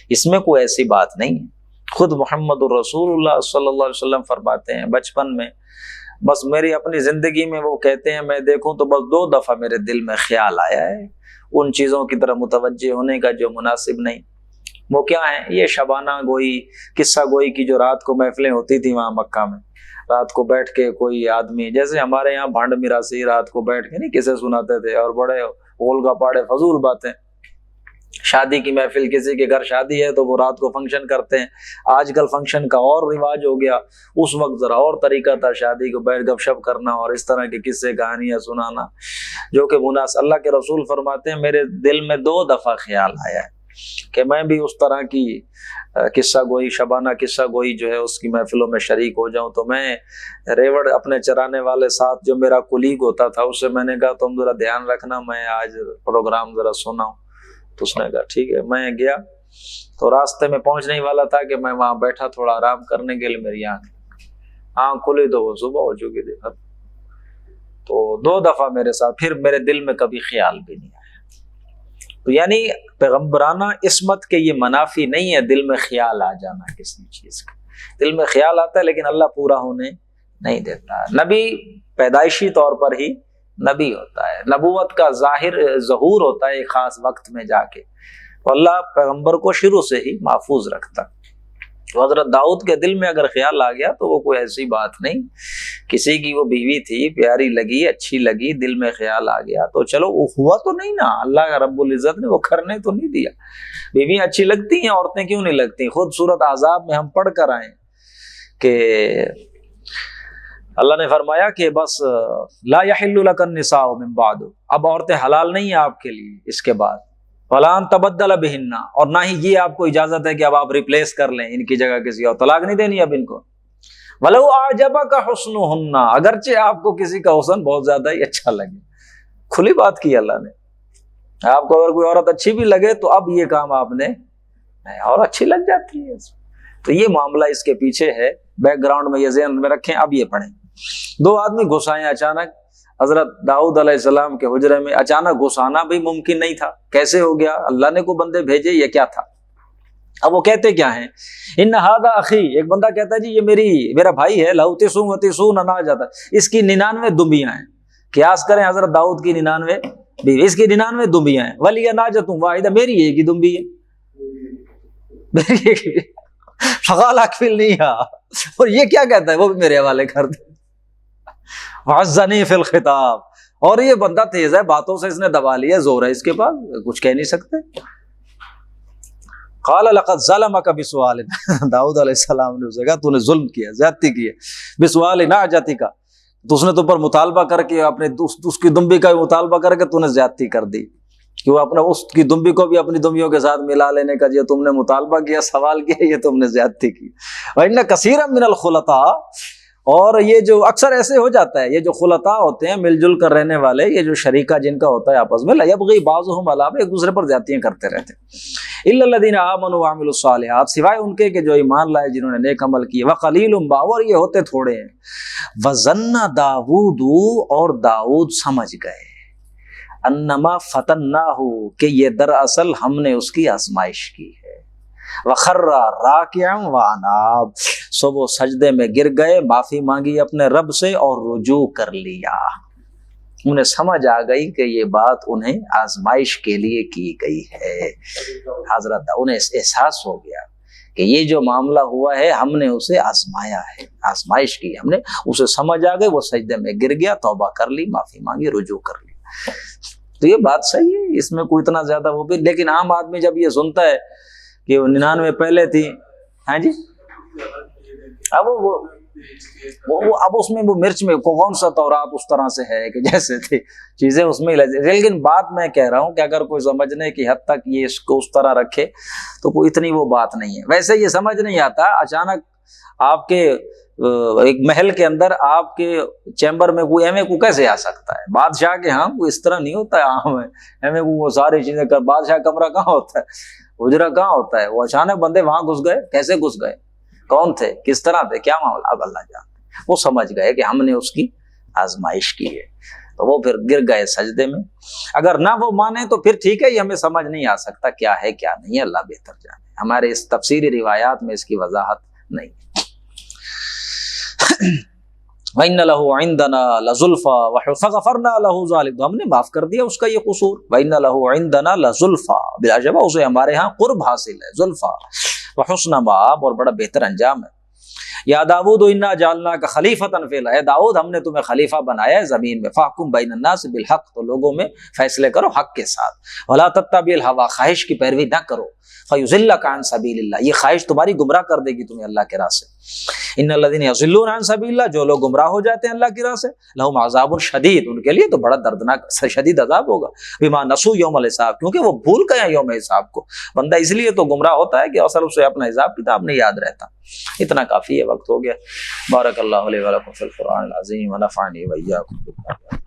اس میں کوئی ایسی بات نہیں ہے. خود محمد الرسول اللہ صلی اللہ علیہ وسلم فرماتے ہیں بچپن میں بس میری اپنی زندگی میں وہ کہتے ہیں میں دیکھوں تو بس 2 دفعہ میرے دل میں خیال آیا ہے ان چیزوں کی طرف متوجہ ہونے کا جو مناسب نہیں. وہ کیا ہے؟ یہ شبانہ گوئی، قصہ گوئی کی جو رات کو محفلیں ہوتی تھی وہاں مکہ میں، رات کو بیٹھ کے کوئی آدمی، جیسے ہمارے یہاں بھانڈ میراثی رات کو بیٹھ کے نہیں قصے سناتے تھے، اور بڑے اولگا پاڑے فضول باتیں. شادی کی محفل، کسی کے گھر شادی ہے تو وہ رات کو فنکشن کرتے ہیں. آج کل فنکشن کا اور رواج ہو گیا، اس وقت ذرا اور طریقہ تھا، شادی کو بیٹھ گپ شپ کرنا اور اس طرح کے قصے کہانیاں سنانا جو کہ مناسب. اللہ کے رسول فرماتے ہیں میرے دل میں 2 دفعہ خیال آیا ہے کہ میں بھی اس طرح کی قصہ گوئی، شبانہ قصہ گوئی جو ہے اس کی محفلوں میں شریک ہو جاؤں. تو میں ریوڑ اپنے چرانے والے ساتھ جو میرا کولیگ ہوتا تھا اس سے میں نے کہا تم ذرا دھیان رکھنا، میں آج پروگرام ذرا سناؤں. تو اس نے کہا ٹھیک ہے. میں گیا تو راستے میں پہنچنے ہی والا تھا کہ میں وہاں بیٹھا تھوڑا آرام کرنے کے لیے، میری آنکھ کھلی تو وہ صبح ہو چکی تھی. تو 2 دفعہ میرے ساتھ، پھر میرے دل میں کبھی خیال بھی نہیں آیا. تو یعنی پیغمبرانہ عصمت کے یہ منافی نہیں ہے دل میں خیال آ جانا کسی چیز کا. دل میں خیال آتا ہے لیکن اللہ پورا ہونے نہیں دیتا. نبی پیدائشی طور پر ہی نبی ہوتا ہے، نبوت کا ظہور ہوتا ہے ایک خاص وقت میں جا کے، تو اللہ پیغمبر کو شروع سے ہی محفوظ رکھتا. تو حضرت داؤد کے دل میں اگر خیال آ گیا تو وہ کوئی ایسی بات نہیں، کسی کی وہ بیوی تھی، پیاری لگی، اچھی لگی، دل میں خیال آ گیا تو چلو وہ ہوا تو نہیں نا، اللہ کا رب العزت نے وہ کرنے تو نہیں دیا. بیوی اچھی لگتی ہیں، عورتیں کیوں نہیں لگتی؟ خود سورۃ احزاب میں ہم پڑھ کر آئے کہ اللہ نے فرمایا کہ بس لا یحل لک النساء من بعد، اب عورتیں حلال نہیں ہیں آپ کے لیے اس کے بعد، ولا ان تبدل بہن، اور نہ ہی یہ آپ کو اجازت ہے کہ اب آپ ریپلیس کر لیں ان کی جگہ کسی اور، طلاق نہیں دینی اب ان کو. ولو اعجبک حسنہن، اگرچہ آپ کو کسی کا حسن بہت زیادہ ہی اچھا لگے. کھلی بات کی اللہ نے، آپ کو اگر کوئی عورت اچھی بھی لگے تو اب یہ کام آپ نے نہیں، اور اچھی لگ جاتی ہے. تو یہ معاملہ اس کے پیچھے ہے، بیک گراؤنڈ میں یہ ذہن میں رکھیں. اب یہ پڑھیں، 2 آدمی گھس آئے اچانک حضرت داؤد علیہ السلام کے حجرے میں. اچانک گھسانا بھی ممکن نہیں تھا، کیسے ہو گیا؟ اللہ نے کو بندے بھیجے، یہ کیا تھا؟ اب وہ کہتے کیا ہیں؟ ان ھذا اخی، ایک بندہ کہتا ہے جی یہ میرا بھائی ہے، لو تسون و تسون انا جاتا، اس کی 99 دمبیاں ہیں. قیاس کریں حضرت داؤد کی 99 بیوی، اس کی 99 دمبیاں ہیں. ولی ناجۃ واحدہ، میری ایک ہی دمبی ہے، میری ایک. فقال اکفلنیھا، اور یہ کیا کہتا ہے؟ وہ بھی میرے حوالے کر دے. وعزنی فی الخطاب، اور یہ بندہ تیز ہے باتوں سے، اس نے دبا لیا، زور ہے اس کے پاس، کچھ کہہ نہیں سکتے. قال لقد ظلمک بسؤال، داؤد علیہ السلام نے اسے کہا تو نے ظلم کیا، زیادتی کی ہے، بسؤال نعجتک، تو اس نے تو پر مطالبہ کر کے اپنے اس کی دمبی کا مطالبہ کر کے تو نے زیادتی کر دی، کہ وہ اپنا اس کی دمبی کو بھی اپنی دمبیوں کے ساتھ ملا لینے کا یہ تم نے مطالبہ کیا، سوال کیا، یہ تم نے زیادتی کی. وَإِنَّ كَثِيرًا مِنَ الْخُلَطَاءِ، اور یہ جو اکثر ایسے ہو جاتا ہے، یہ جو خلطاء ہوتے ہیں مل جل کر رہنے والے، یہ جو شریکہ جن کا ہوتا ہے آپس میں، لَيَبْغِي بَعْضُهُمْ عَلَىٰ بَعْضٍ، ایک دوسرے پر زیادتیاں کرتے رہتے ہیں. إِلَّا الَّذِينَ آمَنُوا وَعَمِلُوا الصَّالِحَاتِ، سوائے ان کے کہ جو ایمان لائے، جنہوں نے نیک عمل کیے. وَقَلِيلٌ مَّا، اور یہ ہوتے تھوڑے ہیں. وَظَنَّ داؤد، اور داؤد سمجھ گئے، انما فتناہ، کہ یہ دراصل ہم نے اس کی آزمائش کی ہے. وخر راکعا واناب، سو وہ سجدے میں گر گئے، معافی مانگی اپنے رب سے اور رجوع کر لیا. انہیں سمجھ آ گئی کہ یہ بات انہیں آزمائش کے لیے کی گئی ہے. حضرت انہیں احساس ہو گیا کہ یہ جو معاملہ ہوا ہے ہم نے اسے آزمایا ہے، آزمائش کی ہم نے، اسے سمجھ آ گئی، وہ سجدے میں گر گیا، توبہ کر لی، معافی مانگی، رجوع کر لی. تو یہ بات صحیح ہے، اس میں کوئی اتنا زیادہ وہ بھی، لیکن عام آدمی جب یہ سنتا ہے کہ وہ 99 پہلے تھی ہاں جی اب وہ اب اس میں وہ مرچ میں کون سا تورات اس طرح سے ہے کہ جیسے تھی چیزیں اس میں، لیکن بات میں کہہ رہا ہوں کہ اگر کوئی سمجھنے کی حد تک یہ اس کو اس طرح رکھے تو کوئی اتنی وہ بات نہیں ہے. ویسے یہ سمجھ نہیں آتا اچانک آپ کے ایک محل کے اندر آپ کے چیمبر میں کوئی ایم اے کو کیسے آ سکتا ہے؟ بادشاہ کے ہاں کوئی اس طرح نہیں ہوتا ہے. عام ہے ایم اے کو وہ ساری چیزیں کر، بادشاہ کمرہ کہاں ہوتا ہے، حجرہ کہاں ہوتا ہے؟ وہ اچانک بندے وہاں گھس گئے، کیسے گھس گئے، کون تھے، کس طرح تھے، کیا معاملہ، اب اللہ جانتا. وہ سمجھ گئے کہ ہم نے اس کی آزمائش کی ہے، تو وہ پھر گر گئے سجدے میں. اگر نہ وہ مانے تو پھر ٹھیک ہے، یہ ہمیں سمجھ نہیں آ سکتا کیا ہے کیا نہیں ہے، اللہ بہتر جانے. ہمارے اس تفسیری روایات میں اس کی وضاحت نہیں. وَإِنَّ لَهُ عِندَنَا لَزُلْفَىٰ فَغَفَرْنَا لَهُ ذَلِكَ، تو ہم نے معاف کر دیا اس کا یہ قصور. وَإِنَّ لَهُ عِندَنَا لَزُلْفَىٰ، بلا شبہ اسے ہمارے ہاں قرب حاصل ہے، زلفیٰ، وحسن مآب، اور بڑا بہتر انجام ہے. یا داؤد انا جعلناک خلیفۃ فی الارض، اے داؤد ہم نے تمہیں خلیفہ بنایا ہے زمین میں. فاحکم بین الناس بالحق، تو لوگوں میں فیصلے کرو حق کے ساتھ. ولا تتبع الہویٰ، خواہش کی پیروی نہ کرو. فیضلک عن سبیل اللہ، یہ خواہش تمہاری گمراہ کر دے گی تمہیں اللہ کے راہ سے. ان الذین یضلون عن سبیل اللہ، جو لوگ گمراہ ہو جاتے ہیں اللہ کی راہ سے، لہم عذاب شدید، ان کے لیے تو بڑا دردناک شدید عذاب ہوگا. بما نسوا یوم الحساب، کیونکہ وہ بھول گئے یوم حساب کو. بندہ اس لیے تو گمراہ ہوتا ہے کہ اصل اسے اپنا حساب کتاب نہیں یاد رہتا. اتنا کافی ہے، وقت ہو گیا. بارک اللہ علیہ ولکم فی القرآن العظیم ونفعنی وإیاکم.